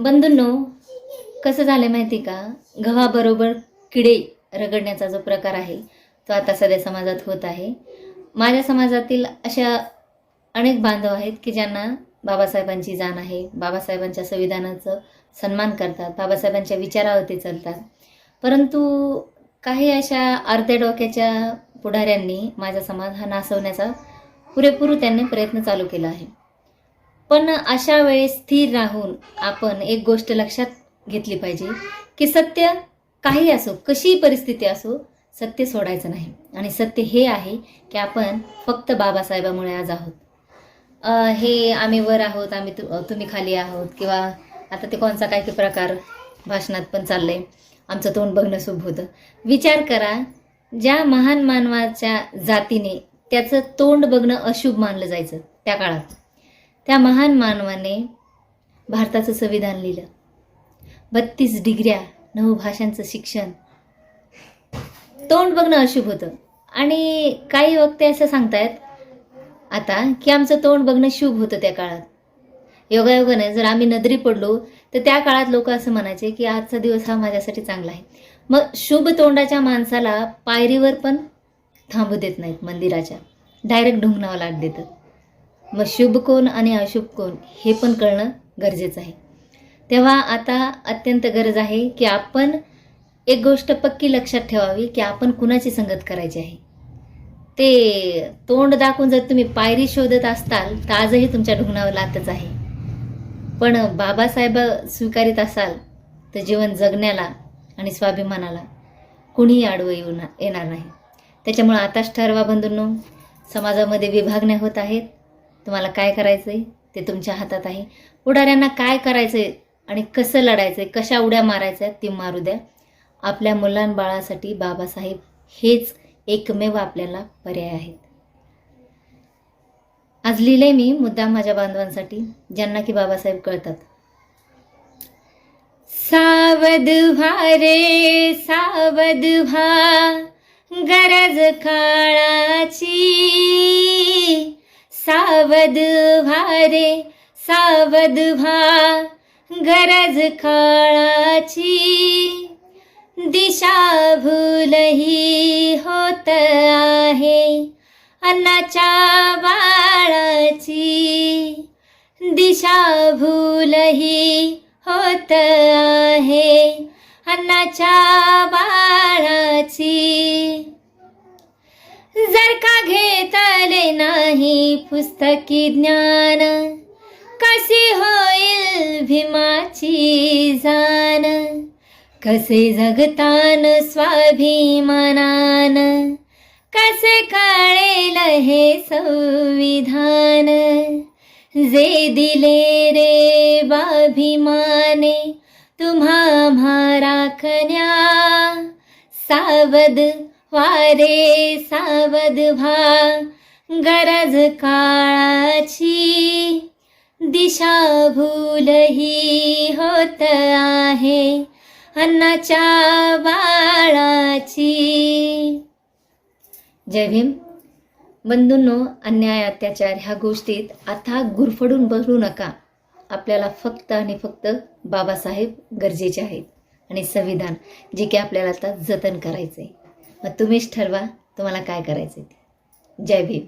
बंधूंनो, कसं झालं माहिती का, गव्हाबरोबर किडे रगडण्याचा जो प्रकार आहे तो आता सध्या समाजात होत आहे. माझ्या समाजातील अशा अनेक बांधव आहेत की ज्यांना बाबासाहेबांची जाण आहे, बाबासाहेबांच्या संविधानाचं सन्मान करतात, बाबासाहेबांच्या विचारावर ते चालतात. परंतु काही अशा अर्ध्या डोक्याच्या पुढाऱ्यांनी माझा समाज हा नासवण्याचा पुरेपूर त्यांनी प्रयत्न चालू केला आहे. पण अशा वेळेस स्थिर राहून आपण एक गोष्ट लक्षात घेतली पाहिजे की सत्य काही असो, कशी परिस्थिती असो, सत्य सोडायचं नाही. आणि सत्य हे आहे की आपण फक्त बाबासाहेबामुळे आज आहोत. हे आम्ही वर आहोत, तुम्ही खाली आहोत, किंवा आता ते कोणचा काय की प्रकार भाषणात पण चाललंय, आमचं तोंड बघणं शुभ होतं. विचार करा, ज्या महान मानवाच्या जातीने त्याचं तोंड बघणं अशुभ मानलं जायचं त्या काळात, त्या महान मानवाने भारताचं संविधान लिहिलं, 32 डिग्र्या, 9 भाषांचं शिक्षण, तोंड बघणं अशुभ होतं. आणि काही वक्ते असं सांगतायत आता की आमचं तोंड बघणं शुभ होतं त्या काळात. योगायोगाने जर आम्ही नजरी पडलो तर त्या काळात लोक असं म्हणायचे की आजचा दिवस हा माझ्यासाठी चांगला आहे. मग शुभ तोंडाच्या माणसाला पायरीवर पण थांबू देत नाहीत, मंदिराच्या डायरेक्ट ढुंगणावं लाट देतात. मग शुभ कोण आणि अशुभ कोण हे पण कळणं गरजेचं आहे. तेव्हा आता अत्यंत गरज आहे की आपण एक गोष्ट पक्की लक्षात ठेवावी की आपण कुणाची संगत करायची आहे. ते तोंड दाखवून जर तुम्ही पायरी शोधत असताल तर आजही तुमच्या ढुंगणावर लातच आहे. पण बाबासाहेब स्वीकारित असाल तर जीवन जगण्याला आणि स्वाभिमानाला कुणीही आडवं येणार नाही. त्याच्यामुळे आताच ठरवा बंधूंनो, समाजामध्ये विभागण्या होत आहेत. तुम्हाला काय करायचं आहे ते तुमच्या हातात आहे. पुढाऱ्यांना काय करायचं आहे आणि कसं लढायचं आहे, कशा उड्या मारायच्या ती मारू द्या. आपल्या मुलांबाळासाठी बाबासाहेब हेच एकमेव आपल्याला पर्याय आहेत. आज लिहिलंय मी मुद्दाम माझ्या बांधवांसाठी, ज्यांना की बाबासाहेब कळतात. सावध व्हा रे सावध व्हा, गरज काळाची. सावध व्हा रे सावध व्हा, गरज काळाची. दिशा भूल ही होत आहे अन्नाच्या बाळाची. दिशा भूल ही होत आहे अन्नाच्या बाळाची. जर का घेतले नाही पुस्तकी ज्ञान, कशी होईल भीमाची जाण. कसे जगतान स्वाभिमानान, कसे कळेल हे संविधान. जे दिले रे बाभिमाने तुम्हा राखण्या. सावध व्हा रे सावध व्हा, गरज काळाची. दिशा भूल ही होत आहे अन्नाच्या बाळाची. जय भीम. बंधूंनो, अन्याय अत्याचार ह्या गोष्टीत आता गुरफडून बसू नका. आपल्याला फक्त आणि फक्त बाबासाहेब गरजेचे आहेत आणि संविधान, जे की आपल्याला आता जतन करायचं आहे. मग तुम्हीच ठरवा तुम्हाला काय करायचं आहे. जय भीम.